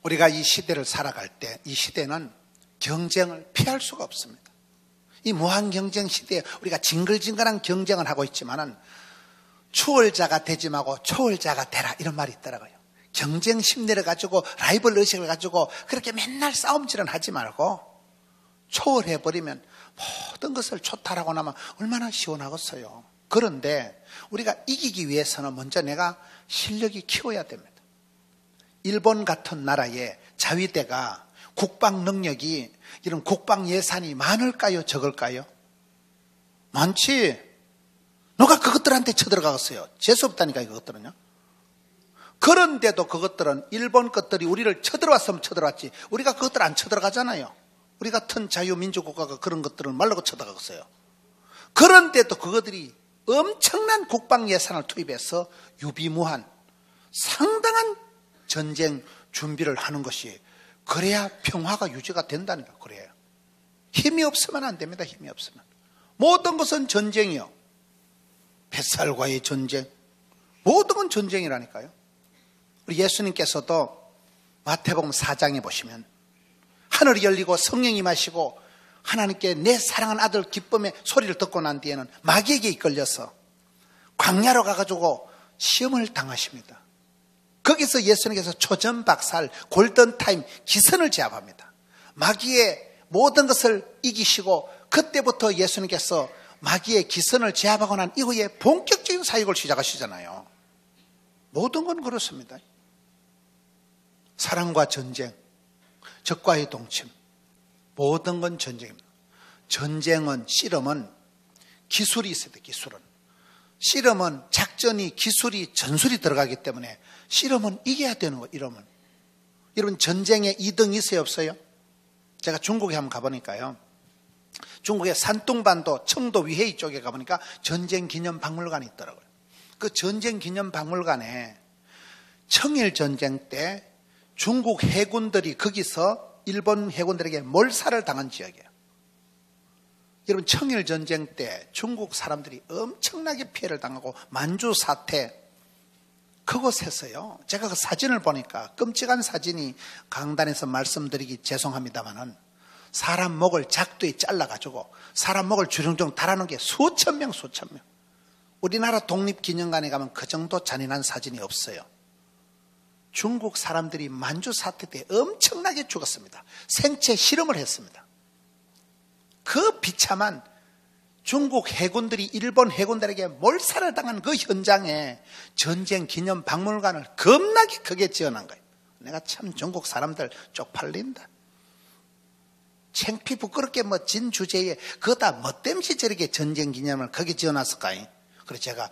우리가 이 시대를 살아갈 때 이 시대는 경쟁을 피할 수가 없습니다. 이 무한 경쟁 시대에 우리가 징글징글한 경쟁을 하고 있지만은 추월자가 되지 말고 초월자가 되라 이런 말이 있더라고요. 경쟁 심리를 가지고 라이벌 의식을 가지고 그렇게 맨날 싸움질은 하지 말고 초월해버리면 모든 것을 초탈하고 나면 얼마나 시원하겠어요. 그런데 우리가 이기기 위해서는 먼저 내가 실력이 키워야 됩니다. 일본 같은 나라의 자위대가 국방 능력이 이런 국방 예산이 많을까요? 적을까요? 많지. 누가 그것들한테 쳐들어가겠어요? 재수없다니까요, 그것들은요. 그런데도 그것들은 일본 것들이 우리를 쳐들어왔으면 쳐들어왔지. 우리가 그것들 안 쳐들어가잖아요. 우리 같은 자유민주국가가 그런 것들을 말르고 쳐들어가겠어요. 그런데도 그것들이 엄청난 국방 예산을 투입해서 유비무한 상당한 전쟁 준비를 하는 것이 그래야 평화가 유지가 된다는 거예요. 그래요. 힘이 없으면 안 됩니다. 힘이 없으면. 모든 것은 전쟁이요. 뱃살과의 전쟁. 모든 건 전쟁이라니까요. 우리 예수님께서도 마태복음 4장에 보시면 하늘이 열리고 성령이 임하시고 하나님께 내 사랑하는 아들 기쁨의 소리를 듣고 난 뒤에는 마귀에게 이끌려서 광야로 가가지고 시험을 당하십니다. 거기서 예수님께서 초전박살, 골든타임, 기선을 제압합니다. 마귀의 모든 것을 이기시고 그때부터 예수님께서 마귀의 기선을 제압하고 난 이후에 본격적인 사역을 시작하시잖아요. 모든 건 그렇습니다. 사랑과 전쟁, 적과의 동침, 모든 건 전쟁입니다. 전쟁은, 씨름은 기술이 있어야 돼요. 기술은. 씨름은 작전이, 기술이, 전술이 들어가기 때문에 씨름은 이겨야 되는 거예요. 이러면. 여러분 전쟁에 2등이 있어요? 없어요? 제가 중국에 한번 가보니까요. 중국의 산둥반도 청도 위헤이 쪽에 가보니까 전쟁기념박물관이 있더라고요. 그 전쟁기념박물관에 청일전쟁 때 중국 해군들이 거기서 일본 해군들에게 몰살을 당한 지역이에요. 여러분 청일전쟁 때 중국 사람들이 엄청나게 피해를 당하고 만주 사태 그곳에서요. 제가 그 사진을 보니까 끔찍한 사진이 강단에서 말씀드리기 죄송합니다만은 사람 목을 작두에 잘라가지고 사람 목을 주렁주렁 달아놓은 게 수천 명. 우리나라 독립기념관에 가면 그 정도 잔인한 사진이 없어요. 중국 사람들이 만주 사태 때 엄청나게 죽었습니다. 생체 실험을 했습니다. 그 비참한 중국 해군들이 일본 해군들에게 몰살을 당한 그 현장에 전쟁 기념 박물관을 겁나게 크게 지어놓은 거예요. 내가 참 중국 사람들 쪽팔린다. 창피 부끄럽게 진 주제에 그거다 뭐 땜시 저렇게 전쟁 기념을 거기 지어놨을까요? 그래서 제가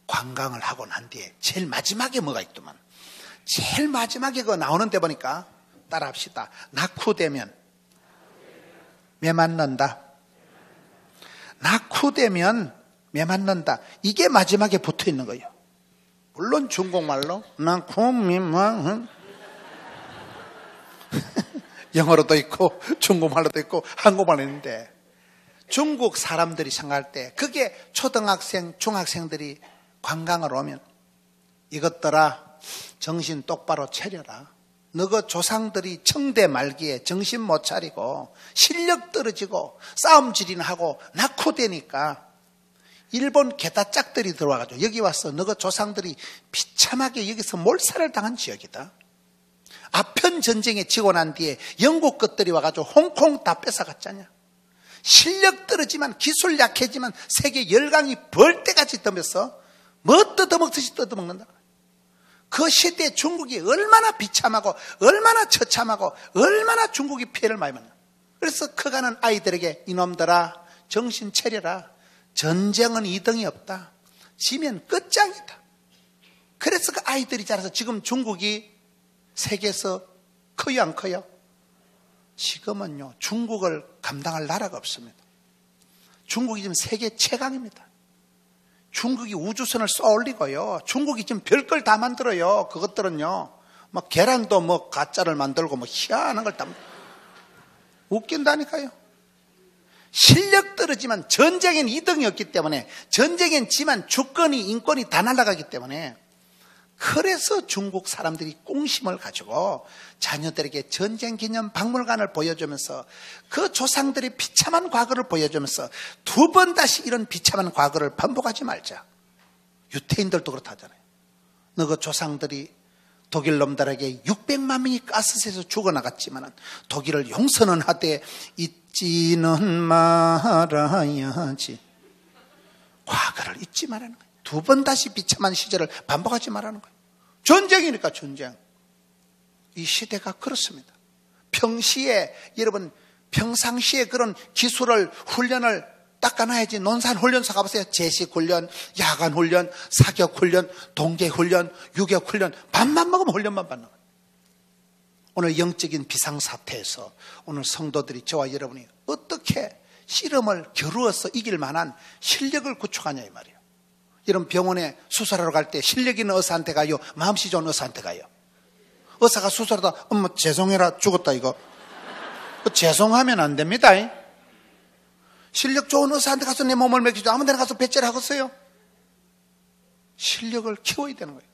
관광을 하고 난 뒤에 제일 마지막에 뭐가 있더만. 제일 마지막에 그거 나오는 데 보니까 따라합시다. 낙후되면 매 맞는다. 낙후되면 매 맞는다. 이게 마지막에 붙어 있는 거예요. 물론 중국말로 낙후미망 영어로도 있고 중국말로도 있고 한국말로 있는데 중국 사람들이 생각할 때 그게 초등학생, 중학생들이 관광을 오면 이것들아 정신 똑바로 차려라. 너그 조상들이 청대 말기에 정신 못 차리고 실력 떨어지고 싸움질이나 하고 낙후되니까 일본 게다짝들이 들어와가지고 여기 와서 너그 조상들이 비참하게 여기서 몰살을 당한 지역이다. 아편 전쟁에 지고 난 뒤에 영국 것들이 와가지고 홍콩 다 뺏어갔잖냐. 실력 떨어지만 기술 약해지만 세계 열강이 벌떼같이 떠면서 뭐 뜯어먹듯이 뜯어먹는다. 그 시대에 중국이 얼마나 비참하고 얼마나 처참하고 얼마나 중국이 피해를 많이 받나. 그래서 커가는 아이들에게 이놈들아 정신 차려라. 전쟁은 2등이 없다. 지면 끝장이다. 그래서 그 아이들이 자라서 지금 중국이 세계에서 커요 안 커요? 지금은요 중국을 감당할 나라가 없습니다. 중국이 지금 세계 최강입니다. 중국이 우주선을 쏘아 올리고요. 중국이 지금 별걸 다 만들어요. 그것들은요. 막 계란도 뭐 가짜를 만들고 뭐 희한한 걸 다 웃긴다니까요. 실력 떨어지만 전쟁엔 2등이 없기 때문에 전쟁엔 지만 주권이 인권이 다 날아가기 때문에 그래서 중국 사람들이 꽁심을 가지고 자녀들에게 전쟁 기념 박물관을 보여주면서 그 조상들의 비참한 과거를 보여주면서 두 번 다시 이런 비참한 과거를 반복하지 말자. 유태인들도 그렇다잖아요. 너 그 조상들이 독일 놈들에게 600만 명이 가스에서 죽어나갔지만 독일을 용서는 하되 잊지는 말아야지. 과거를 잊지 말라는 거예요. 두 번 다시 비참한 시절을 반복하지 말라는 거예요. 전쟁이니까 전쟁. 이 시대가 그렇습니다. 평상시에 그런 기술을, 훈련을 닦아놔야지. 논산훈련소 가보세요. 제식훈련, 야간훈련, 사격훈련, 동계훈련, 유격훈련. 밥만 먹으면 훈련만 받는 거예요. 오늘 영적인 비상사태에서 오늘 성도들이 저와 여러분이 어떻게 씨름을 겨루어서 이길 만한 실력을 구축하냐 이 말이에요. 이런 병원에 수술하러 갈 때 실력 있는 의사한테 가요? 마음씨 좋은 의사한테 가요? 의사가 수술하다 엄마 죄송해라 죽었다 이거. 죄송하면 안 됩니다. 실력 좋은 의사한테 가서 내 몸을 맡기죠. 아무 데나 가서 배째를 하겠어요? 실력을 키워야 되는 거예요.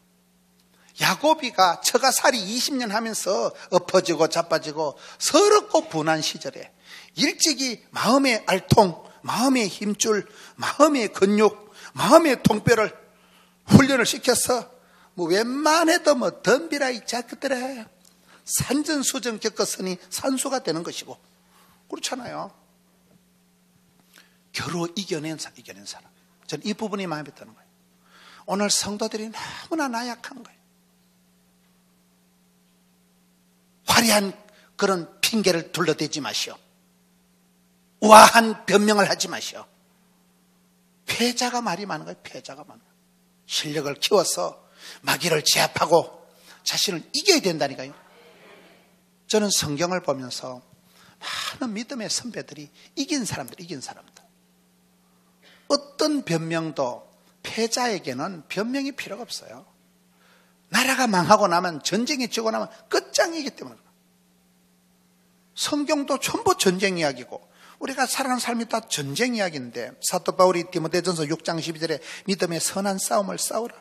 야곱이가 처가 살이 20년 하면서 엎어지고 자빠지고 서럽고 분한 시절에 일찍이 마음의 알통, 마음의 힘줄, 마음의 근육, 마음의 통뼈를 훈련을 시켜서 뭐 웬만해도 뭐 덤비라 이 자식들아 산전수전 겪었으니 산수가 되는 것이고 그렇잖아요. 겨루 이겨낸 사람. 저는 이 부분이 마음에 드는 거예요. 오늘 성도들이 너무나 나약한 거예요. 화려한 그런 핑계를 둘러대지 마시오. 우아한 변명을 하지 마시오. 패자가 말이 많은 거예요. 패자가 많은 거예요. 실력을 키워서 마귀를 제압하고 자신을 이겨야 된다니까요. 저는 성경을 보면서 많은 믿음의 선배들이 이긴 사람들. 어떤 변명도 패자에게는 변명이 필요가 없어요. 나라가 망하고 나면, 전쟁이 지고 나면 끝장이기 때문에. 성경도 전부 전쟁 이야기고 우리가 살아가는 삶이 다 전쟁 이야기인데 사도 바울이 디모데전서 6장 12절에 믿음의 선한 싸움을 싸우라.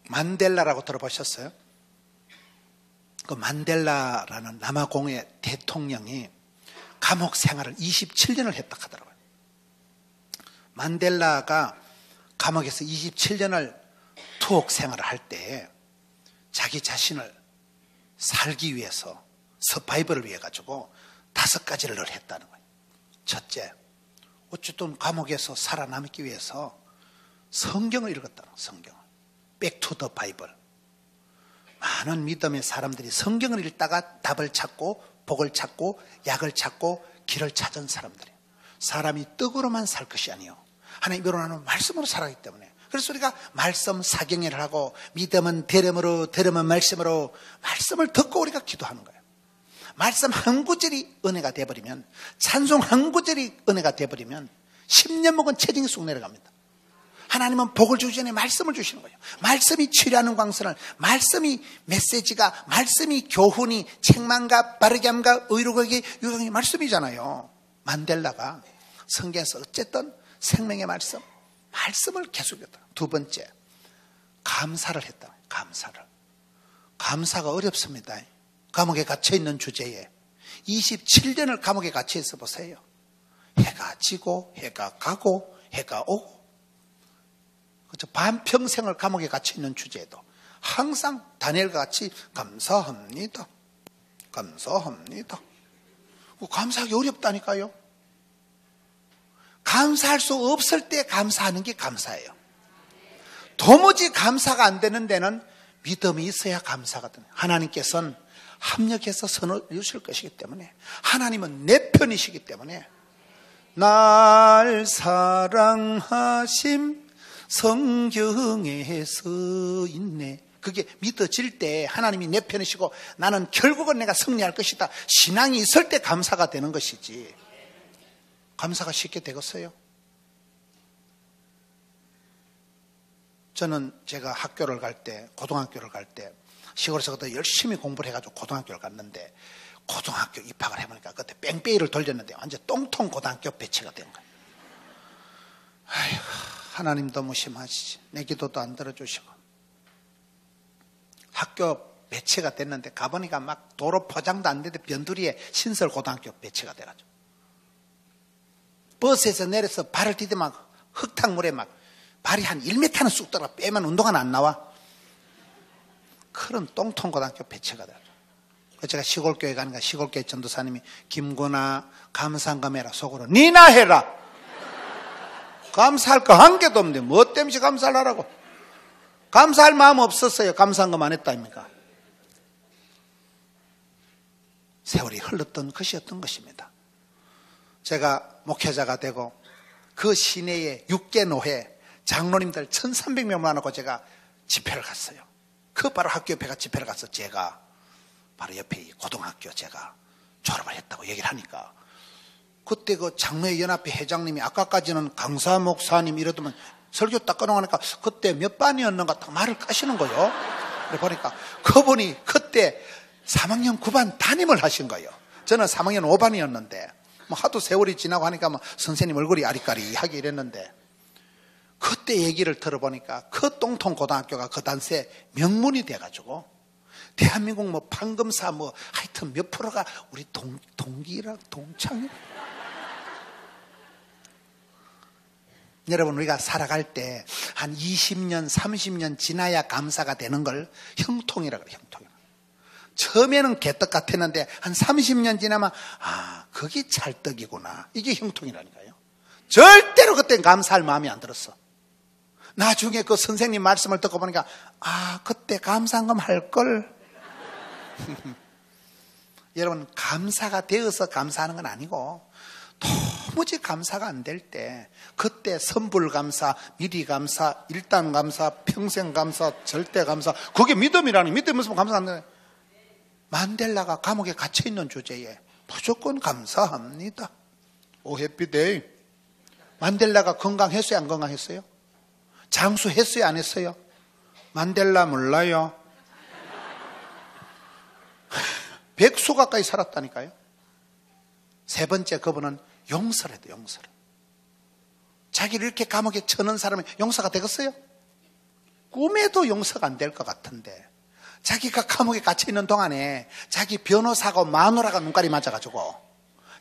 만델라라고 들어보셨어요? 그 만델라라는 남아공의 대통령이 감옥 생활을 27년을 했다 하더라고요. 만델라가 감옥에서 27년을 투옥 생활을 할 때 자기 자신을 살기 위해서 서바이벌을 위해 가지고 5가지를 했다는 거예요. 첫째, 어쨌든 감옥에서 살아남기 위해서 성경을 읽었다는 거예요. 성경을. Back to the Bible. 많은 믿음의 사람들이 성경을 읽다가 답을 찾고 복을 찾고 약을 찾고 길을 찾은 사람들이에요. 사람이 떡으로만 살 것이 아니에요. 하나님으로 나는 말씀으로 살아가기 때문에. 그래서 우리가 말씀 사경회를 하고 믿음은 들음으로 들음은 말씀으로 말씀을 듣고 우리가 기도하는 거예요. 말씀 한 구절이 은혜가 돼버리면 찬송 한 구절이 은혜가 돼버리면 10년 먹은 체중이 쑥 내려갑니다. 하나님은 복을 주기 전에 말씀을 주시는 거예요. 말씀이 치료하는 광선을, 말씀이 메시지가, 말씀이 교훈이, 책망과 바르게함과 의로하기 유경이 말씀이잖아요. 만델라가 성경에서 어쨌든 생명의 말씀을 계속했다. 두 번째, 감사를 했다. 감사가 어렵습니다. 감옥에 갇혀있는 주제에 27년을 감옥에 갇혀 있어 보세요. 해가 지고 해가 가고 해가 오고 그렇죠. 반평생을 감옥에 갇혀 있는 주제에도 항상 다니엘과 같이 감사합니다. 감사하기 어렵다니까요. 감사할 수 없을 때 감사하는 게 감사예요. 도무지 감사가 안 되는 데는 믿음이 있어야 감사가 되는. 하나님께서는 합력해서 선을 이루실 것이기 때문에, 하나님은 내 편이시기 때문에, 날 사랑하심 성경에 써 있네. 그게 믿어질 때 하나님이 내 편이시고 나는 결국은 내가 승리할 것이다. 신앙이 있을 때 감사가 되는 것이지. 감사가 쉽게 되겠어요? 저는 제가 학교를 갈 때, 고등학교를 갈 때 시골에서 열심히 공부를 해가지고 고등학교를 갔는데 고등학교 입학을 해보니까 그때 뺑뺑이를 돌렸는데 완전 똥통 고등학교 배치가 된 거예요. 아휴, 하나님도 무심하시지. 내 기도도 안 들어주시고. 학교 배치가 됐는데 가보니까 막 도로 포장도 안 되는데 변두리에 신설 고등학교 배치가 돼가지고 버스에서 내려서 발을 디디 막 흙탕물에 막 발이 한 1m는 쑥 들어가 빼면 운동화는 안 나와. 그런 똥통 고등학교 배치가 돼가지고 제가 시골교회 가니까 시골교회 전도사님이 김구나 감사한감해라 속으로 니나 해라. 감사할 거 한 개도 없는데 뭐 때문에 감사를 하라고. 감사할 마음 없었어요. 감사한감 안 했다 아닙니까? 세월이 흘렀던 것이었던 것입니다. 제가 목회자가 되고 그 시내에 6개 노회 장로님들 1300명 모아놓고 제가 집회를 갔어요. 그 바로 학교 옆에가 집회를 가서 제가 바로 옆에 이 고등학교 제가 졸업을 했다고 얘기를 하니까 그때 그 장로회 연합회 회장님이 아까까지는 강사 목사님 이러더만 설교 딱 끊어가니까 그때 몇 반이었는가 딱 말을 까시는 거예요. 그래 보니까 그분이 그때 3학년 9반 담임을 하신 거예요. 저는 3학년 5반이었는데 뭐 하도 세월이 지나고 하니까 뭐 선생님 얼굴이 아리까리하게 이랬는데 그때 얘기를 들어보니까 그 똥통 고등학교가 그 당시에 명문이 돼가지고 대한민국 뭐 판검사 뭐 하여튼 몇 프로가 우리 동기라 동창. 여러분 우리가 살아갈 때 한 20년 30년 지나야 감사가 되는 걸 형통이라 그래요. 형통. 처음에는 개떡 같았는데 한 30년 지나면 아 그게 찰떡이구나. 이게 형통이라니까요. 절대로 그땐 감사할 마음이 안 들었어. 나중에 그 선생님 말씀을 듣고 보니까 아 그때 감사한금 할걸. 여러분 감사가 되어서 감사하는 건 아니고 도무지 감사가 안 될 때 그때 선불감사, 미리감사, 일단감사, 평생감사, 절대감사 그게 믿음이라니. 믿음이 무슨 감사 안 되네. 만델라가 감옥에 갇혀있는 주제에 무조건 감사합니다. 오 해피데이. 만델라가 건강했어요 안 건강했어요? 장수했어요 안 했어요? 만델라 몰라요? 100수 가까이 살았다니까요. 세 번째 그분은 용서를 해도 용서를. 자기를 이렇게 감옥에 쳐넣은 사람이 용서가 되겠어요? 꿈에도 용서가 안 될 것 같은데 자기가 감옥에 갇혀있는 동안에 자기 변호사하고 마누라가 눈깔이 맞아가지고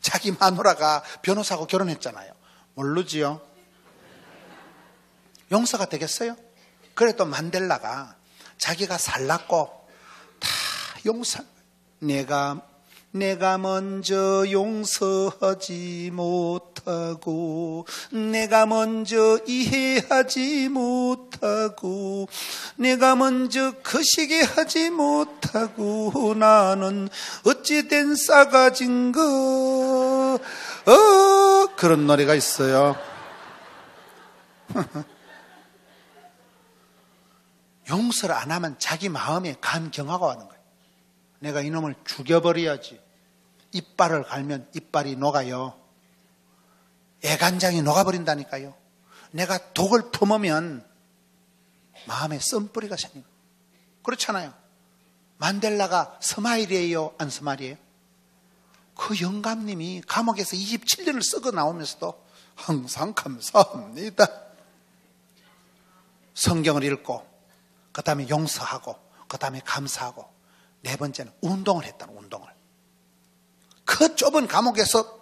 자기 마누라가 변호사하고 결혼했잖아요. 모르지요? 용서가 되겠어요? 그래도 만델라가 자기가 살랐고 다 용서. 내가 먼저 용서하지 못하고 내가 먼저 이해하지 못하고 내가 먼저 거시게 하지 못하고 나는 어찌된 싸가진가. 그런 노래가 있어요. 용서를 안 하면 자기 마음에 감경화가 오는 거예요. 내가 이놈을 죽여버려야지. 이빨을 갈면 이빨이 녹아요. 애간장이 녹아버린다니까요. 내가 독을 품으면 마음에 썬뿌리가 생깁니다. 그렇잖아요. 만델라가 스마일이에요 안 스마일이에요? 그 영감님이 감옥에서 27년을 썩어 나오면서도 항상 감사합니다. 성경을 읽고 그 다음에 용서하고 그 다음에 감사하고 네 번째는 운동을 했다는 운동을. 그 좁은 감옥에서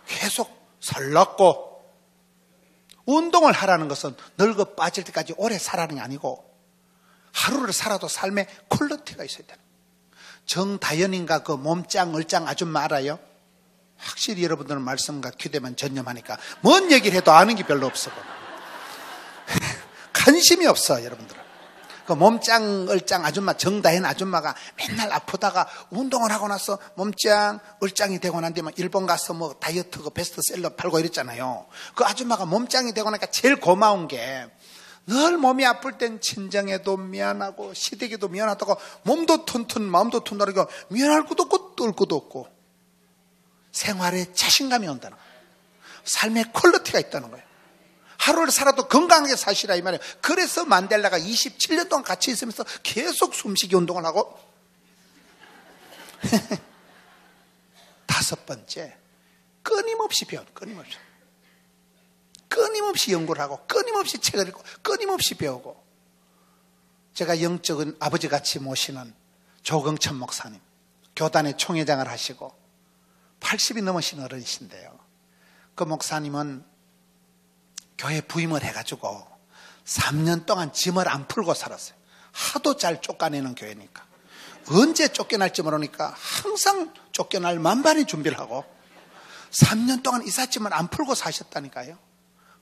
계속 살랐고 운동을 하라는 것은 늙어 빠질 때까지 오래 살아는 게 아니고 하루를 살아도 삶에 퀄리티가 있어야 되는. 정다연인가 그 몸짱 얼짱 아줌마 알아요? 확실히 여러분들은 말씀과 기대만 전념하니까 뭔 얘기를 해도 아는 게 별로 없어. 관심이 없어 여러분들은. 그 몸짱 얼짱 아줌마 정다현 아줌마가 맨날 아프다가 운동을 하고 나서 몸짱 얼짱이 되고 난 뒤에 일본 가서 뭐 다이어트 그 베스트셀러 팔고 이랬잖아요. 그 아줌마가 몸짱이 되고 나니까 제일 고마운 게 늘 몸이 아플 땐 친정에도 미안하고 시댁에도 미안하다고 몸도 튼튼 마음도 튼튼하니까 미안할 것도 없고 뜰 것도 없고 생활에 자신감이 온다는 거예요. 삶의 퀄리티가 있다는 거예요. 하루를 살아도 건강하게 사시라 이 말이에요. 그래서 만델라가 27년 동안 같이 있으면서 계속 숨쉬기 운동을 하고 다섯 번째, 끊임없이 끊임없이 연구를 하고, 끊임없이 책을 읽고, 끊임없이 배우고. 제가 영적인 아버지같이 모시는 조경천 목사님, 교단의 총회장을 하시고 80이 넘으신 어른이신데요. 그 목사님은 교회 부임을 해가지고 3년 동안 짐을 안 풀고 살았어요. 하도 잘 쫓겨내는 교회니까. 언제 쫓겨날지 모르니까 항상 쫓겨날 만반의 준비를 하고 3년 동안 이삿짐을 안 풀고 사셨다니까요.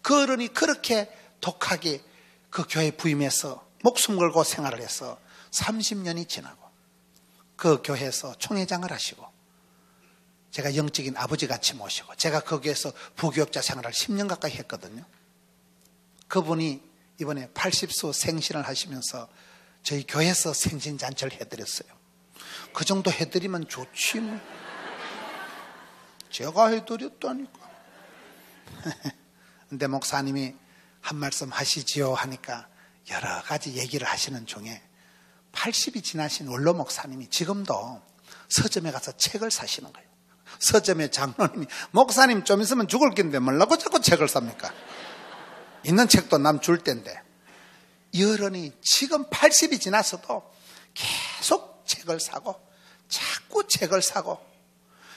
그 어른이 그렇게 독하게 그 교회 부임해서 목숨 걸고 생활을 해서 30년이 지나고 그 교회에서 총회장을 하시고 제가 영적인 아버지같이 모시고 제가 거기에서 부교육자 생활을 10년 가까이 했거든요. 그분이 이번에 80수 생신을 하시면서 저희 교회에서 생신잔치를 해드렸어요. 그 정도 해드리면 좋지 뭐. 제가 해드렸다니까. 근데 목사님이 한 말씀 하시지요 하니까 여러 가지 얘기를 하시는 중에 80이 지나신 원로 목사님이 지금도 서점에 가서 책을 사시는 거예요. 서점의 장로님이 목사님 좀 있으면 죽을 낀데 뭐라고 자꾸 책을 삽니까? 있는 책도 남 줄 텐데. 이 어른이 지금 80이 지나서도 계속 책을 사고 자꾸 책을 사고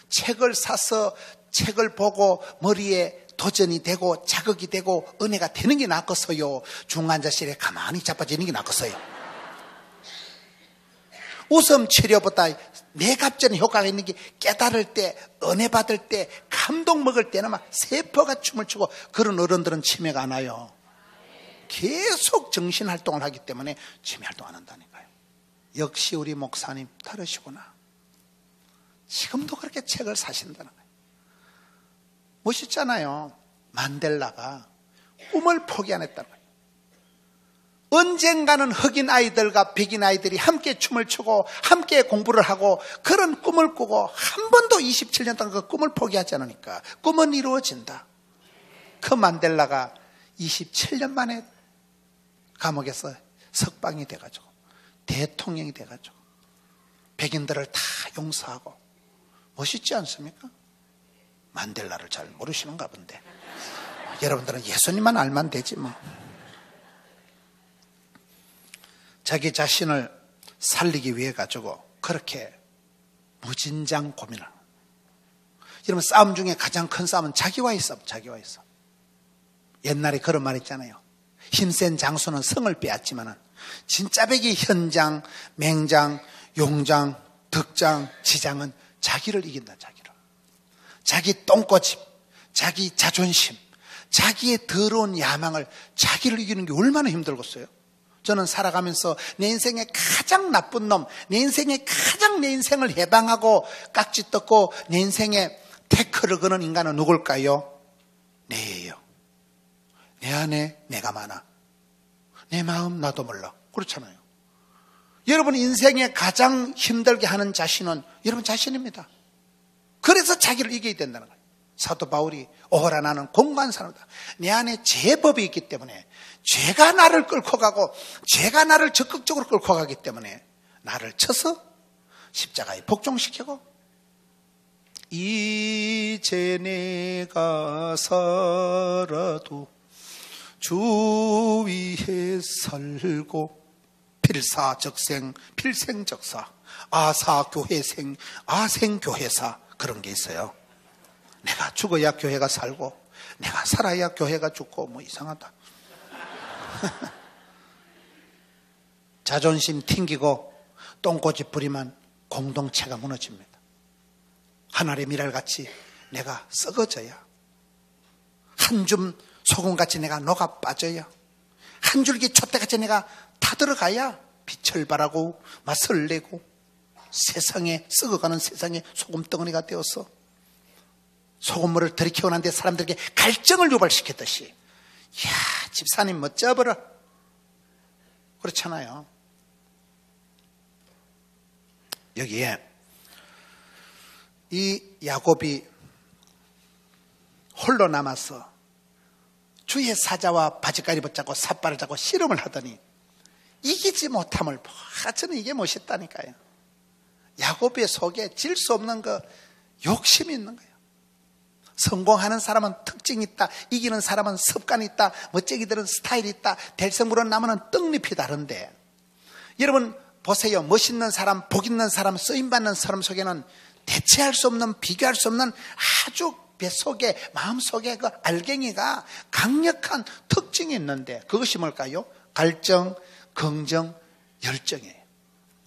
책을 사서 책을 보고 머리에 도전이 되고 자극이 되고 은혜가 되는 게 낫겠어요? 중환자실에 가만히 자빠지는 게 낫겠어요? 웃음 치료보다 뇌갑전 효과가 있는 게 깨달을 때, 은혜 받을 때, 감동 먹을 때는 막 세포가 춤을 추고 그런 어른들은 치매가 안 와요. 계속 정신활동을 하기 때문에 치매활동 안 한다니까요. 역시 우리 목사님 다르시구나. 지금도 그렇게 책을 사신다는 거예요. 멋있잖아요. 만델라가 꿈을 포기 안 했다는 거예요. 언젠가는 흑인 아이들과 백인 아이들이 함께 춤을 추고 함께 공부를 하고 그런 꿈을 꾸고 한 번도 27년 동안 그 꿈을 포기하지 않으니까 꿈은 이루어진다. 그 만델라가 27년 만에 감옥에서 석방이 돼가지고 대통령이 돼가지고 백인들을 다 용서하고 멋있지 않습니까? 만델라를 잘 모르시는가 본데 여러분들은 예수님만 알면 되지 뭐. 자기 자신을 살리기 위해 가지고 그렇게 무진장 고민을. 여러분 싸움 중에 가장 큰 싸움은 자기와의 싸움, 자기와의 싸움. 옛날에 그런 말 있잖아요. 힘센 장수는 성을 빼앗지만은 진짜 백이 현장, 맹장, 용장, 덕장, 지장은 자기를 이긴다, 자기를. 자기 똥꼬집, 자기 자존심, 자기의 더러운 야망을 자기를 이기는 게 얼마나 힘들겠어요? 저는 살아가면서 내 인생의 가장 나쁜 놈, 내 인생의 가장 내 인생을 해방하고 깍지 뜯고 내 인생에 태클을 거는 인간은 누굴까요? 내예요. 내 안에 내가 많아. 내 마음 나도 몰라. 그렇잖아요. 여러분 인생에 가장 힘들게 하는 자신은 여러분 자신입니다. 그래서 자기를 이겨야 된다는 거예요. 사도 바울이 오호라 나는 공고한 사람이다. 내 안에 죄법이 있기 때문에 죄가 나를 끌고 가고 죄가 나를 적극적으로 끌고 가기 때문에 나를 쳐서 십자가에 복종시키고 이제 내가 살아도 주 위에 살고 필사적생 필생적사 아사교회생 아생교회사 그런 게 있어요. 내가 죽어야 교회가 살고 내가 살아야 교회가 죽고 뭐 이상하다. 자존심 튕기고 똥꼬집 부리면 공동체가 무너집니다. 하늘의 미랄같이 내가 썩어져야 한 줌 소금같이 내가 녹아 빠져야 한 줄기 촛대같이 내가 타들어가야 빛을 발하고 맛을 내고 세상에 썩어가는 세상에 소금덩어리가 되어서 소금물을 들이키고 난 뒤에 사람들에게 갈증을 유발시켰듯이 이야 집사님 멋져버려 그렇잖아요. 여기에 이 야곱이 홀로 남아서 주의 사자와 바지가리 붙잡고 삿발을 잡고 씨름을 하더니 이기지 못함을 봐. 저는 이게 멋있다니까요. 야곱의 속에 질 수 없는 그 욕심이 있는 거예요. 성공하는 사람은 특징이 있다. 이기는 사람은 습관이 있다. 멋쟁이들은 스타일이 있다. 될성부른 나무는 떡잎이 다른데, 여러분 보세요. 멋있는 사람, 복 있는 사람, 쓰임받는 사람 속에는 대체할 수 없는, 비교할 수 없는 아주 뱃속에, 마음속에 그 알갱이가 강력한 특징이 있는데, 그것이 뭘까요? 갈증, 긍정, 열정이에요.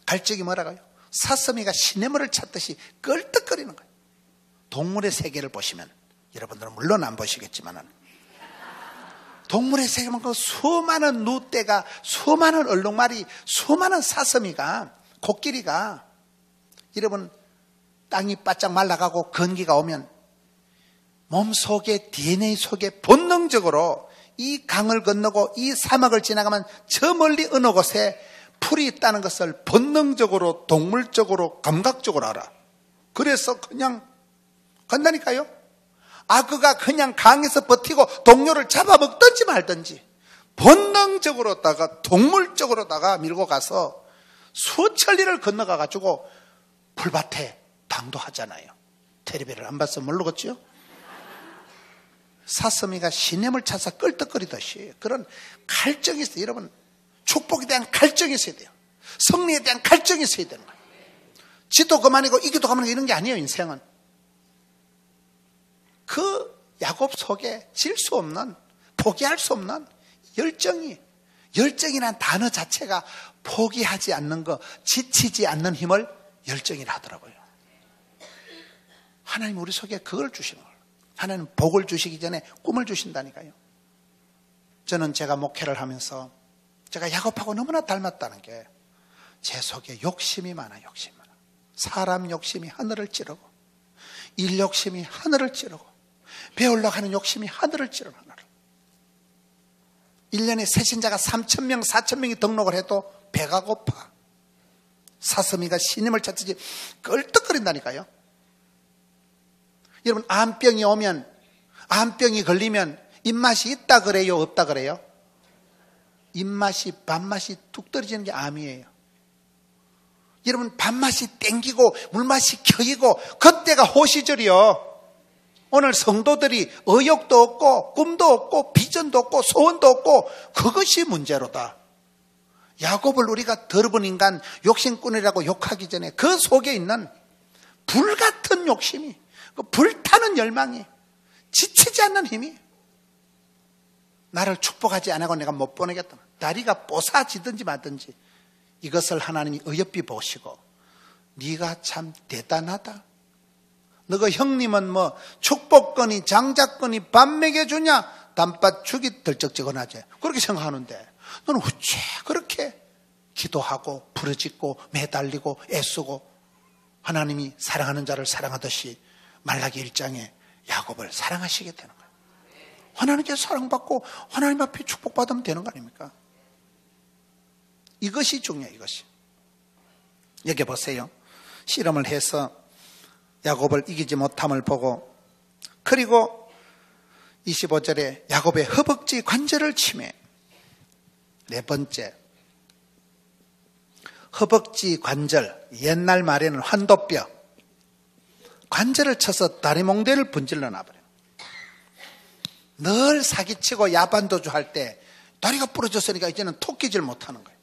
갈증이 뭐라고요? 사슴이가 시냇물을 찾듯이 껄떡거리는 거예요. 동물의 세계를 보시면, 여러분들은 물론 안 보시겠지만, 동물의 세계만 그 수많은 누떼가, 수많은 얼룩말이, 수많은 사슴이가, 코끼리가, 여러분 땅이 바짝 말라가고 건기가 오면 몸속에, DNA 속에 본능적으로 이 강을 건너고 이 사막을 지나가면 저 멀리 어느 곳에 풀이 있다는 것을 본능적으로, 동물적으로, 감각적으로 알아. 그래서 그냥 간다니까요. 악어가 그냥 강에서 버티고 동료를 잡아먹든지 말든지 본능적으로다가, 동물적으로다가 밀고 가서 수천리를 건너가 가지고 풀밭에 당도하잖아요. 텔레비를 안 봐서 모르겠죠? 사슴이가 시냇을 찾아 껄떡거리듯이 그런 갈증이 있어요. 여러분, 축복에 대한 갈증이 있어야 돼요. 승리에 대한 갈증이 있어야 되는 거예요. 지도 그만이고 이기도 그만이고 이런 게 아니에요. 인생은 그 야곱 속에 질 수 없는, 포기할 수 없는 열정이란 단어 자체가 포기하지 않는 거, 지치지 않는 힘을 열정이라 하더라고요. 하나님 우리 속에 그걸 주시는 거예요. 하나님 복을 주시기 전에 꿈을 주신다니까요. 저는 제가 목회를 하면서 제가 야곱하고 너무나 닮았다는 게, 제 속에 욕심이 많아. 사람 욕심이 하늘을 찌르고, 일 욕심이 하늘을 찌르고, 배우려고 하는 욕심이 하늘을 찌르는 하늘을. 1년에 새신자가 3,000명, 4,000명이 등록을 해도 배가 고파. 사슴이가 시냇을 찾듯이 껄떡거린다니까요. 여러분, 암병이 오면, 암병이 걸리면 입맛이 있다 그래요, 없다 그래요? 입맛이, 밥맛이 뚝 떨어지는 게 암이에요. 여러분, 밥맛이 땡기고 물맛이 켜이고 그때가 호시절이요. 오늘 성도들이 의욕도 없고 꿈도 없고 비전도 없고 소원도 없고, 그것이 문제로다. 야곱을 우리가 더러운 인간, 욕심꾼이라고 욕하기 전에 그 속에 있는 불같은 욕심이, 그 불타는 열망이, 지치지 않는 힘이, 나를 축복하지 않고 내가 못 보내겠다. 다리가 뽀사지든지 말든지 이것을 하나님이 어여삐 보시고, 네가 참 대단하다. 너가 형님은 뭐 축복거니 장작거니 밥 먹여주냐, 단팥 죽이 덜쩍지근하지, 그렇게 생각하는데 너는 어째 그렇게 기도하고 부르짖고 매달리고 애쓰고 하나님이 사랑하는 자를 사랑하듯이 말라기 1장에 야곱을 사랑하시게 되는 거예요. 하나님께 사랑받고 하나님 앞에 축복받으면 되는 거 아닙니까? 이것이 중요해요. 이것이. 여기 보세요. 실험을 해서 야곱을 이기지 못함을 보고, 그리고 25절에 야곱의 허벅지 관절을 치매. 네 번째, 허벅지 관절, 옛날 말에는 환도뼈, 관절을 쳐서 다리 몽대를 분질러 놔버려요. 늘 사기치고 야반도주 할 때 다리가 부러졌으니까 이제는 토끼질 못하는 거예요.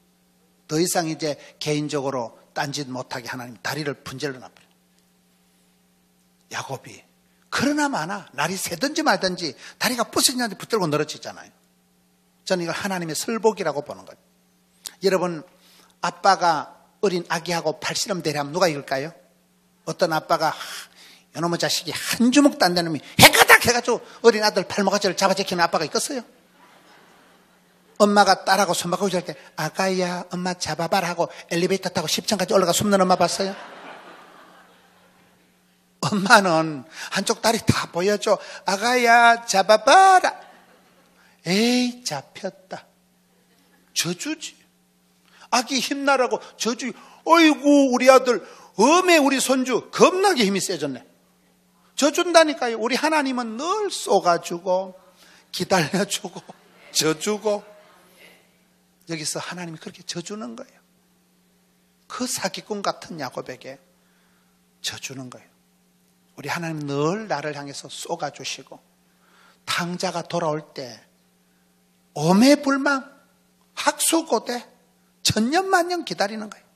더 이상 이제 개인적으로 딴짓 못하게 하나님 다리를 분질러 놔버려요. 야곱이 그러나 마나 날이 새든지 말든지 다리가 부서지는데 붙들고 늘어지잖아요. 저는 이걸 하나님의 설복이라고 보는 거예요. 여러분, 아빠가 어린 아기하고 팔씨름 대리하면 누가 이길까요? 어떤 아빠가 이놈의 자식이 한 주먹도 안 되는 놈이 해가닥 해가지고 어린 아들 팔목아지를 잡아제키는 아빠가 있겠어요? 엄마가 딸하고 손바닥 할 때 아가야 엄마 잡아봐라 하고 엘리베이터 타고 10층까지 올라가 숨는 엄마 봤어요? 엄마는 한쪽 다리 다 보여줘. 아가야 잡아봐라. 에이 잡혔다. 저주지. 아기 힘나라고 저주. 어이구 우리 아들, 어메 우리 손주 겁나게 힘이 세졌네. 저준다니까요. 우리 하나님은 늘 쏘가주고 기다려주고 져주고. 여기서 하나님이 그렇게 져주는 거예요. 그 사기꾼 같은 야곱에게 져주는 거예요. 우리 하나님 늘 나를 향해서 쏘아주시고 탕자가 돌아올 때 오매불망 학수고대 천년만년 기다리는 거예요.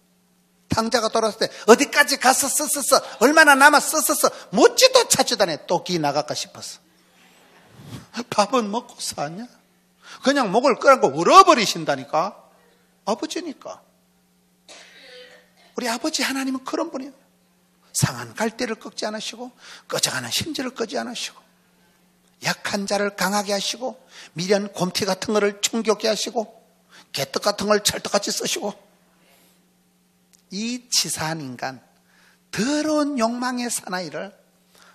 탕자가 돌아왔을 때 어디까지 가서 썼었어, 얼마나 남았었었어, 묻지도 찾지도 않아. 또 기 나갈까 싶었어. 밥은 먹고 사냐? 그냥 목을 끌고 울어버리신다니까. 아버지니까. 우리 아버지 하나님은 그런 분이에요. 상한 갈대를 꺾지 않으시고 꺼져가는 심지를 끄지 않으시고 약한 자를 강하게 하시고 미련 곰티 같은 거를 충격게 하시고 개떡 같은 걸 찰떡같이 쓰시고, 이 치사한 인간, 더러운 욕망의 사나이를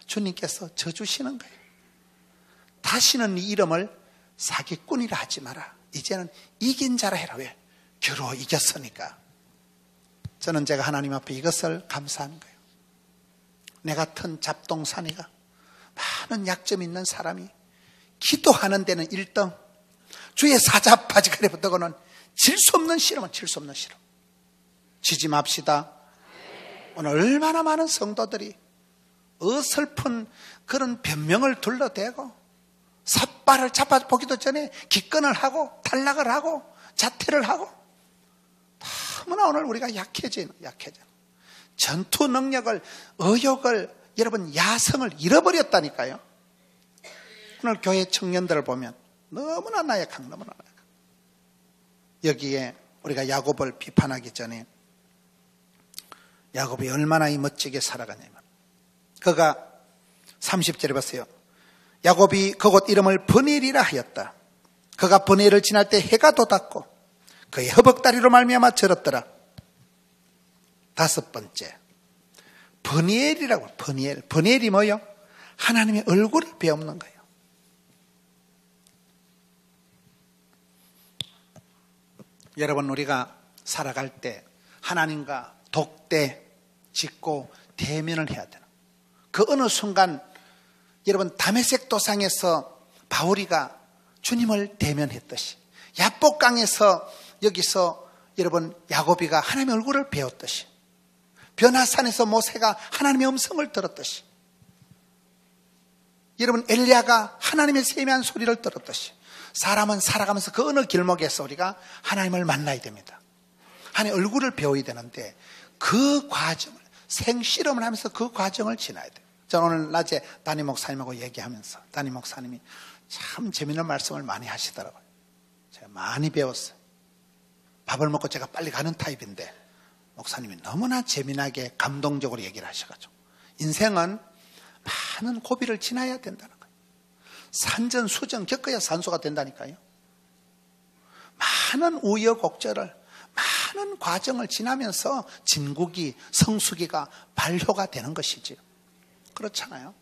주님께서 져주시는 거예요. 다시는 이 이름을 사기꾼이라 하지 마라. 이제는 이긴 자라 해라. 왜? 겨루 이겼으니까. 저는 제가 하나님 앞에 이것을 감사하는 거예요. 내 같은 잡동사니가, 많은 약점 있는 사람이 기도하는 데는 1등, 주의 사자바지 그래 붙들고는 질 수 없는 실험은 질 수 없는 실험. 지지 맙시다. 오늘 얼마나 많은 성도들이 어설픈 그런 변명을 둘러대고 삿발을 잡아보기도 전에 기권을 하고 탈락을 하고 자퇴를 하고, 너무나 오늘 우리가 약해져. 전투 능력을, 의욕을, 여러분 야성을 잃어버렸다니까요. 오늘 교회 청년들을 보면 너무나 나약한, 너무나 나약한. 여기에 우리가 야곱을 비판하기 전에 야곱이 얼마나 멋지게 살아가냐면, 그가 30절에 보세요. 야곱이 그곳 이름을 브닐이라 하였다. 그가 브닐을 지날 때 해가 돋았고 그의 허벅다리로 말미암아 절었더라. 5번째, 브니엘이라고. 브니엘이 뭐요? 하나님의 얼굴을 배우는 거예요. 여러분, 우리가 살아갈 때 하나님과 독대 짓고 대면을 해야 되는, 그 어느 순간 여러분 다메섹 도상에서 바울이가 주님을 대면했듯이, 야복강에서 여기서 여러분 야곱이가 하나님의 얼굴을 배웠듯이, 변화산에서 모세가 하나님의 음성을 들었듯이, 여러분 엘리야가 하나님의 세미한 소리를 들었듯이, 사람은 살아가면서 그 어느 길목에서 우리가 하나님을 만나야 됩니다. 하나님의 얼굴을 배워야 되는데 그 과정을, 생실험을 하면서 그 과정을 지나야 돼요. 저는 오늘 낮에 담임 목사님하고 얘기하면서 담임 목사님이 참 재미있는 말씀을 많이 하시더라고요. 제가 많이 배웠어요. 밥을 먹고 제가 빨리 가는 타입인데 목사님이 너무나 재미나게 감동적으로 얘기를 하셔가지고, 인생은 많은 고비를 지나야 된다는 거예요. 산전수전 겪어야 산소가 된다니까요. 많은 우여곡절을, 많은 과정을 지나면서 진국이, 성수기가 발효가 되는 것이지요. 그렇잖아요.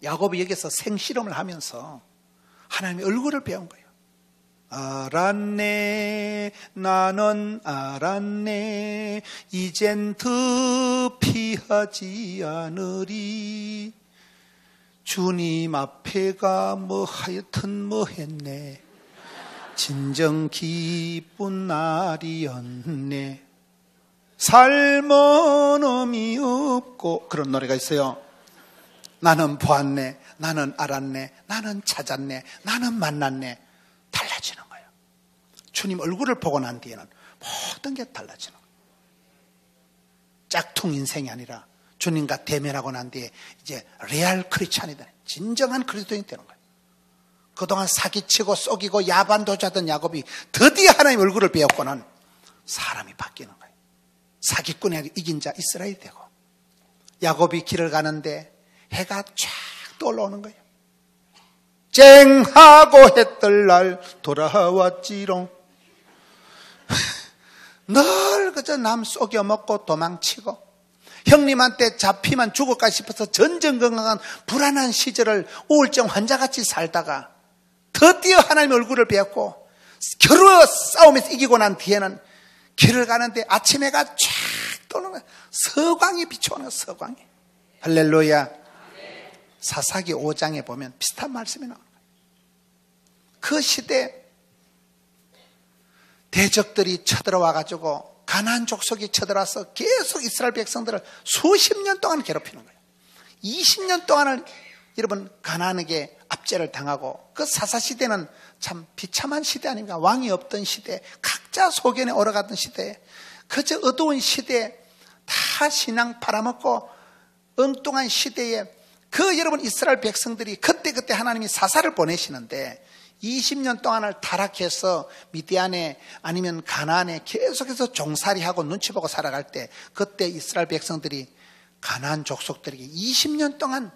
야곱이 여기서 생실험을 하면서 하나님의 얼굴을 배운 거예요. 알았네, 나는 알았네, 이젠 더 피하지 않으리. 주님 앞에가 뭐 하여튼 뭐 했네, 진정 기쁜 날이었네, 삶은 의미 없고, 그런 노래가 있어요. 나는 보았네, 나는 알았네, 나는 찾았네, 나는 만났네. 달라지는 거예요. 주님 얼굴을 보고 난 뒤에는 모든 게 달라지는 거예요. 짝퉁 인생이 아니라 주님과 대면하고 난 뒤에 이제 레알 크리스찬이 되는, 진정한 그리스도인이 되는 거예요. 그동안 사기치고 속이고 야반도주하던 야곱이 드디어 하나님 얼굴을 배웠고는 사람이 바뀌는 거예요. 사기꾼이 이긴 자 이스라엘이 되고, 야곱이 길을 가는데 해가 쫙 떠올라오는 거예요. 쨍하고 해뜰 날 돌아왔지롱. 늘 그저 남 속여 먹고 도망치고 형님한테 잡히면 죽을까 싶어서 전전긍긍한 불안한 시절을 우울증 환자같이 살다가 드디어 하나님의 얼굴을 배웠고 겨루 싸움에서 이기고 난 뒤에는 길을 가는데 아침 해가 쫙 떠오르는 거예요. 서광이 비춰오는 거예요. 서광이. 할렐루야. 사사기 5장에 보면 비슷한 말씀이 나와요. 그 시대 대적들이 쳐들어와 가지고 가나안 족속이 쳐들어와서 계속 이스라엘 백성들을 수십 년 동안 괴롭히는 거예요. 20년 동안을 여러분 가나안에게 압제를 당하고, 그 사사시대는 참 비참한 시대 아닌가. 왕이 없던 시대, 각자 소견에 오르가던 시대, 그저 어두운 시대에 다 신앙 팔아먹고 엉뚱한 시대에 그 여러분 이스라엘 백성들이 그때 하나님이 사사를 보내시는데 20년 동안을 타락해서 미디안에 아니면 가나안에 계속해서 종살이하고 눈치 보고 살아갈 때, 그때 이스라엘 백성들이 가나안 족속들에게 20년 동안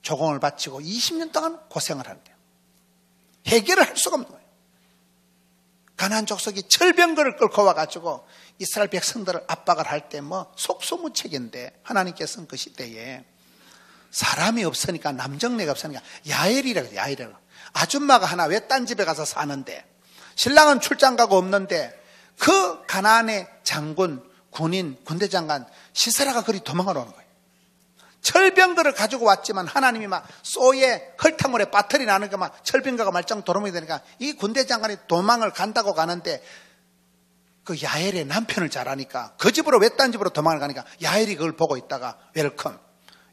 조공을 바치고 20년 동안 고생을 하는데요. 해결을 할 수가 없는 거예요. 가나안 족속이 철병거를 끌고 와가지고 이스라엘 백성들을 압박을 할 때 뭐 속수무책인데, 하나님께서는 그 시대에 사람이 없으니까, 남정네가 없으니까 야엘이라고 해요. 야엘이라고. 아줌마가 하나 왜 딴 집에 가서 사는데, 신랑은 출장 가고 없는데 그 가나안의 장군, 군인, 군대장관 시세라가 그리 도망을 오는 거예요. 철병거를 가지고 왔지만 하나님이 막 쏘에 헐탕물에 빠뜨리 나는 거 막 철병거가 말짱 도루묵이 되니까 이 군대장관이 도망을 간다고 가는데, 그 야엘의 남편을 잘 아니까 그 집으로 왜 딴 집으로 도망을 가니까 야엘이 그걸 보고 있다가 웰컴,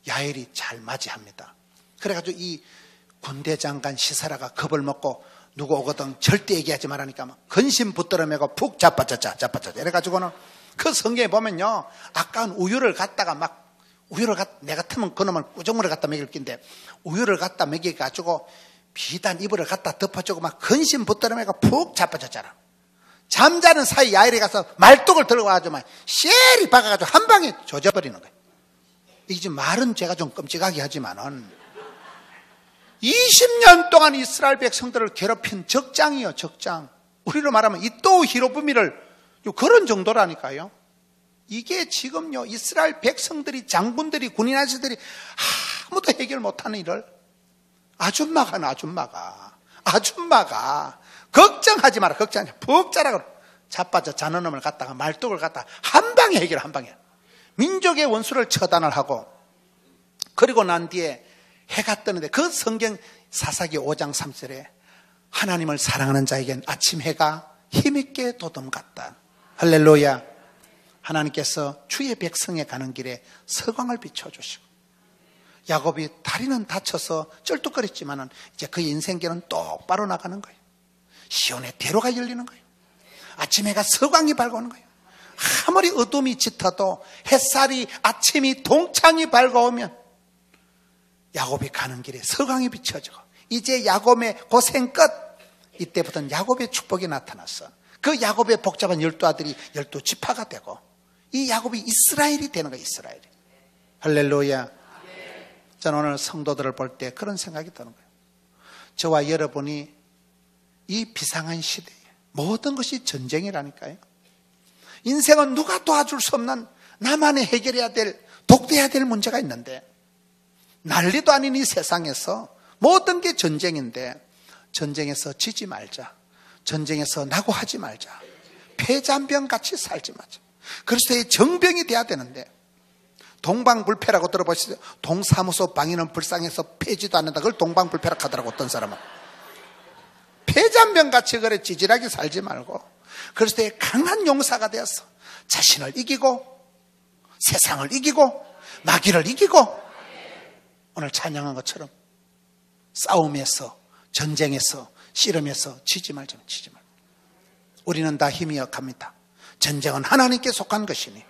야엘이 잘 맞이합니다. 그래가지고 이 군대장관 시사라가 겁을 먹고 누구 오거든 절대 얘기하지 말라니까 막 근심 붙들어 매고 푹 자빠짜짜 이래가지고는 그 성경에 보면요, 아까운 우유를 갖다가 막 내 같으면 그놈을 꾸정물을 갖다 먹일 낀데 우유를 갖다 먹여가지고 비단 이불을 갖다 덮어주고 막 근심 붙들어 매고 푹 자빠졌잖아. 잠자는 사이 야엘이 가서 말뚝을 들고 가지고 막 쉐리 박아가지고 한 방에 조져버리는 거예요. 이게 지금 말은 제가 좀 끔찍하게 하지만은 20년 동안 이스라엘 백성들을 괴롭힌 적장이요, 적장. 우리로 말하면 이또 히로부미를 그런 정도라니까요. 이게 지금요, 이스라엘 백성들이, 장군들이, 군인 아저씨들이 아무도 해결 못하는 일을 아줌마가 걱정하지 마라, 걱정하지 마라. 푹 자라고 자빠져 자는 놈을 갖다가 말뚝을 갖다가 한 방에 해결, 한 방에. 민족의 원수를 처단을 하고, 그리고 난 뒤에 해가 뜨는데 그 성경 사사기 5장 3절에 하나님을 사랑하는 자에겐 아침 해가 힘있게 도둠 같다. 할렐루야. 하나님께서 주의 백성에 가는 길에 서광을 비춰주시고, 야곱이 다리는 다쳐서 쩔뚝거렸지만은 이제 그 인생길은 똑바로 나가는 거예요. 시온의 대로가 열리는 거예요. 아침 해가 서광이 밝아오는 거예요. 아무리 어둠이 짙어도 햇살이, 아침이 동창이 밝아오면 야곱이 가는 길에 서광이 비춰지고, 이제 야곱의 고생 끝, 이때부터는 야곱의 축복이 나타났어. 그 야곱의 복잡한 12아들이 12지파가 되고, 이 야곱이 이스라엘이 되는 거예요. 이스라엘이. 할렐루야. 저는 오늘 성도들을 볼 때 그런 생각이 드는 거예요. 저와 여러분이 이 비상한 시대에 모든 것이 전쟁이라니까요. 인생은 누가 도와줄 수 없는 나만이 해결해야 될, 독대해야 될 문제가 있는데, 난리도 아닌 이 세상에서 모든 게 전쟁인데, 전쟁에서 지지 말자, 전쟁에서 낙오하지 말자, 폐잔병같이 살지 말자. 그리스도의 정병이 돼야 되는데, 동방불패라고 들어보시죠. 동사무소 방위는 불쌍해서 패지도 않는다. 그걸 동방불패라고 하더라고. 어떤 사람은 폐잔병같이 그래 찌질하게 살지 말고 그리스도의 강한 용사가 되어서 자신을 이기고 세상을 이기고 마귀를 이기고, 오늘 찬양한 것처럼 싸움에서, 전쟁에서, 씨름에서 지지 말자. 우리는 다 힘이 약합니다. 전쟁은 하나님께 속한 것이니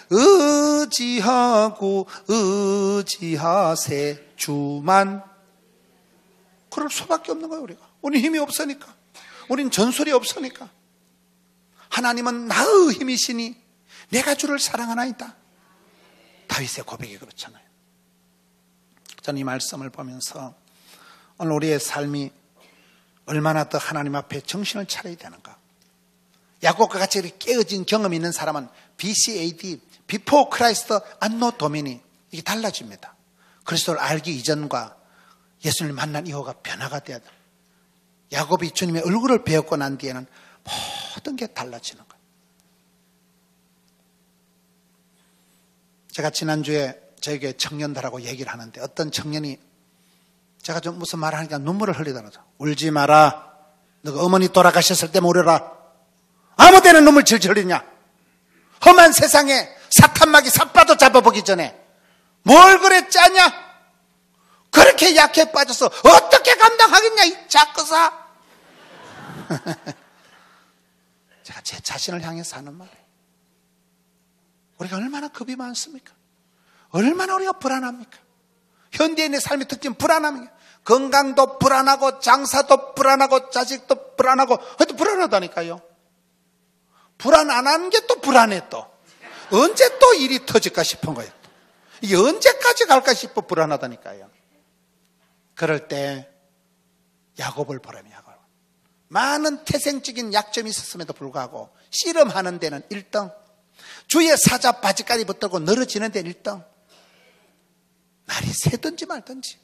의지하고 의지하세 주만. 그럴 수밖에 없는 거예요. 우리는 힘이 없으니까, 우린 전술이 없으니까. 하나님은 나의 힘이시니 내가 주를 사랑하나이다. 다윗의 고백이 그렇잖아요. 저는 이 말씀을 보면서 오늘 우리의 삶이 얼마나 더 하나님 앞에 정신을 차려야 되는가. 야곱과 같이 깨어진 경험이 있는 사람은 BCAD, Before Christ, Anno Domini, 이게 달라집니다. 그리스도를 알기 이전과 예수님을 만난 이후가 변화가 돼야 돼요. 야곱이 주님의 얼굴을 배웠고 난 뒤에는 모든 게 달라지는 거예요. 제가 지난주에 저에게 청년들하고 얘기를 하는데, 어떤 청년이 제가 좀 무슨 말을 하니까 눈물을 흘리더라고요. 울지 마라. 너가 어머니 돌아가셨을 때 울어라. 아무 때는 눈물 질질 흘리냐. 험한 세상에 사탄마귀 삿바도 잡아보기 전에 뭘 그래 짜냐? 그렇게 약해 빠져서 어떻게 감당하겠냐 이 작거사. 제가 제 자신을 향해서 하는 말이에요. 우리가 얼마나 겁이 많습니까? 얼마나 우리가 불안합니까? 현대인의 삶의 특징은 불안함이에요. 건강도 불안하고 장사도 불안하고 자식도 불안하고 하여튼 불안하다니까요. 불안 안 하는 게 또 불안해. 또 언제 또 일이 터질까 싶은 거예요. 이게 언제까지 갈까 싶어 불안하다니까요. 그럴 때 야곱을 보라며. 야곱. 많은 태생적인 약점이 있었음에도 불구하고 씨름하는 데는 1등, 주의 사자 바지까지 붙들고 늘어지는 데는 1등. 날이 새든지 말든지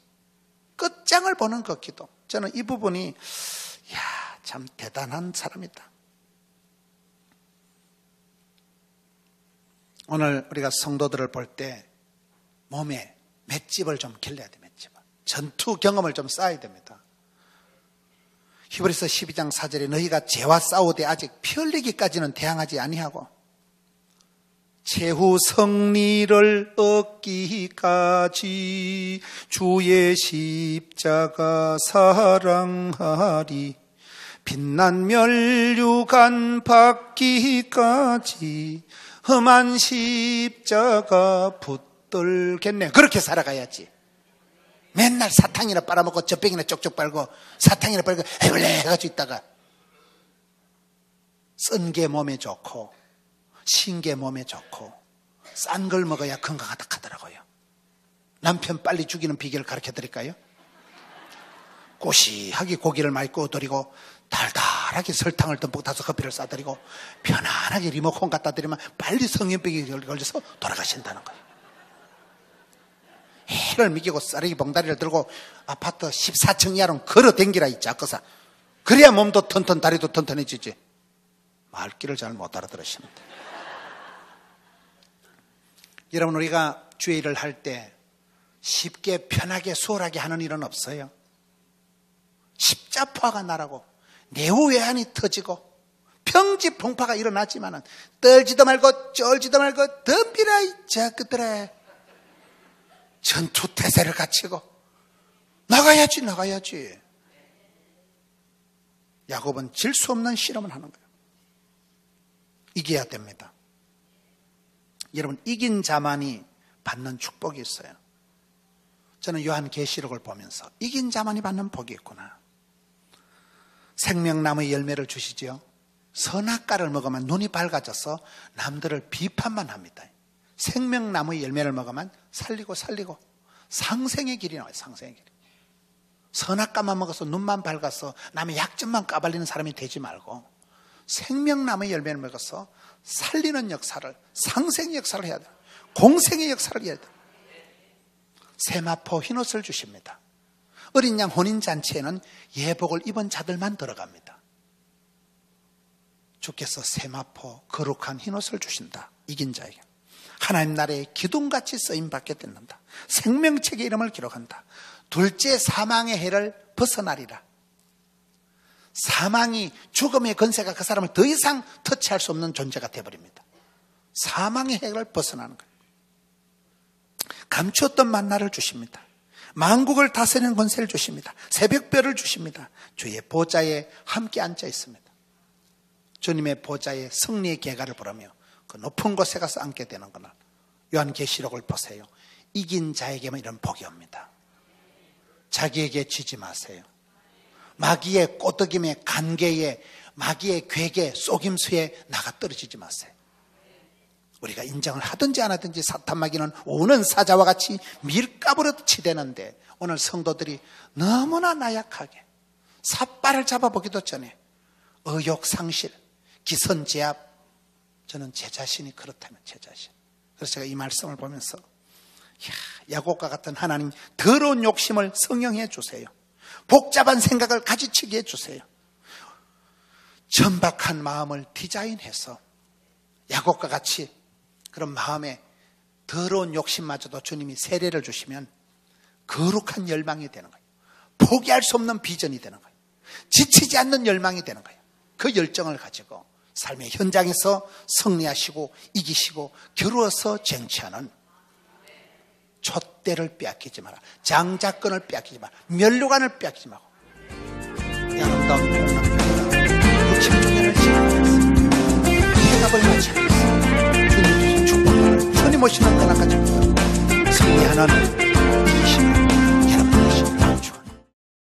끝장을 보는 그 기도. 저는 이 부분이 참 대단한 사람이다. 오늘 우리가 성도들을 볼 때 몸에 맷집을 좀 길러야 돼. 맷집을. 전투 경험을 좀 쌓아야 됩니다. 히브리서 12장 4절에 너희가 죄와 싸우되 아직 피 흘리기까지는 대항하지 아니하고 최후 승리를 얻기까지 주의 십자가 사랑하리. 빛난 멸류관 받기까지 험한 십자가 붙들겠네. 그렇게 살아가야지. 맨날 사탕이나 빨아먹고 젖병이나 쪽쪽 빨고 사탕이나 빨고 해볼래 해가지고 있다가 쓴 게 몸에 좋고 신 게 몸에 좋고 싼 걸 먹어야 건강하다 하더라고요. 남편 빨리 죽이는 비결을 가르쳐 드릴까요? 고시하게 고기를 많이 구워드리고 달달하게 설탕을 듬뿍 타서 커피를 싸드리고 편안하게 리모컨 갖다 드리면 빨리 성인병이 걸려서 돌아가신다는 거예요. 해를 미기고 쌀이 봉다리를 들고 아파트 14층 이하로 걸어 댕기라 이 작거사. 그래야 몸도 튼튼 다리도 튼튼해지지. 말귀를 잘 못 알아들으십니다. 여러분, 우리가 주의 일을 할 때 쉽게 편하게 수월하게 하는 일은 없어요. 십자포화가 나라고 내후외환이 터지고 평지풍파가 일어나지만은 떨지도 말고 쩔지도 말고 덤비라 이 작것들아. 전투태세를 갖추고 나가야지. 야곱은 질 수 없는 실험을 하는 거예요. 이겨야 됩니다. 여러분, 이긴 자만이 받는 축복이 있어요. 저는 요한계시록을 보면서 이긴 자만이 받는 복이 있구나. 생명나무의 열매를 주시지요. 선악과를 먹으면 눈이 밝아져서 남들을 비판만 합니다. 생명나무의 열매를 먹으면 살리고 상생의 길이 나와요. 상생의 길. 선악과만 먹어서 눈만 밝아서 남의 약점만 까발리는 사람이 되지 말고 생명나무의 열매를 먹어서 살리는 역사를, 상생의 역사를 해야 돼요. 공생의 역사를 해야 돼요. 세마포 흰옷을 주십니다. 어린 양 혼인잔치에는 예복을 입은 자들만 들어갑니다. 주께서 세마포 거룩한 흰옷을 주신다. 이긴 자에게. 하나님 나라의 기둥같이 쓰임받게 된다. 생명책의 이름을 기록한다. 둘째 사망의 해를 벗어나리라. 사망이, 죽음의 권세가 그 사람을 더 이상 터치할 수 없는 존재가 되어버립니다. 사망의 해를 벗어나는 거예요. 감추었던 만나를 주십니다. 만국을 다스리는 권세를 주십니다. 새벽별을 주십니다. 주의 보좌에 함께 앉아 있습니다. 주님의 보좌에 승리의 계가를 부르며 그 높은 곳에 가서 앉게 되는 거는 요한계시록을 보세요. 이긴 자에게만 이런 복이 옵니다. 자기에게 지지 마세요. 마귀의 꼬드김에, 간계에, 마귀의 괴계, 속임수에 나가 떨어지지 마세요. 우리가 인정을 하든지 안 하든지 사탄 마귀는 오는 사자와 같이 밀가부로 치대는데 오늘 성도들이 너무나 나약하게 삿발을 잡아보기도 전에 의욕상실, 기선제압. 저는 제 자신이 그렇다면 제 자신. 그래서 제가 이 말씀을 보면서 야곱과 같은 하나님 더러운 욕심을 성령해 주세요. 복잡한 생각을 가지치게 해주세요. 천박한 마음을 디자인해서 야곱과 같이 그런 마음에 더러운 욕심마저도 주님이 세례를 주시면 거룩한 열망이 되는 거예요. 포기할 수 없는 비전이 되는 거예요. 지치지 않는 열망이 되는 거예요. 그 열정을 가지고 삶의 현장에서 승리하시고 이기시고 겨루어서 쟁취하는 촛대를 빼앗기지 마라. 장자권을 빼앗기지 마라. 면류관을 빼앗기지 마라. 이 아름다운 평강교회가 60주년을 지나가겠습니다. 해답을 맞이하겠습니다. 주님 주신 축복을 주님 오시는 그날까지부터 승리하는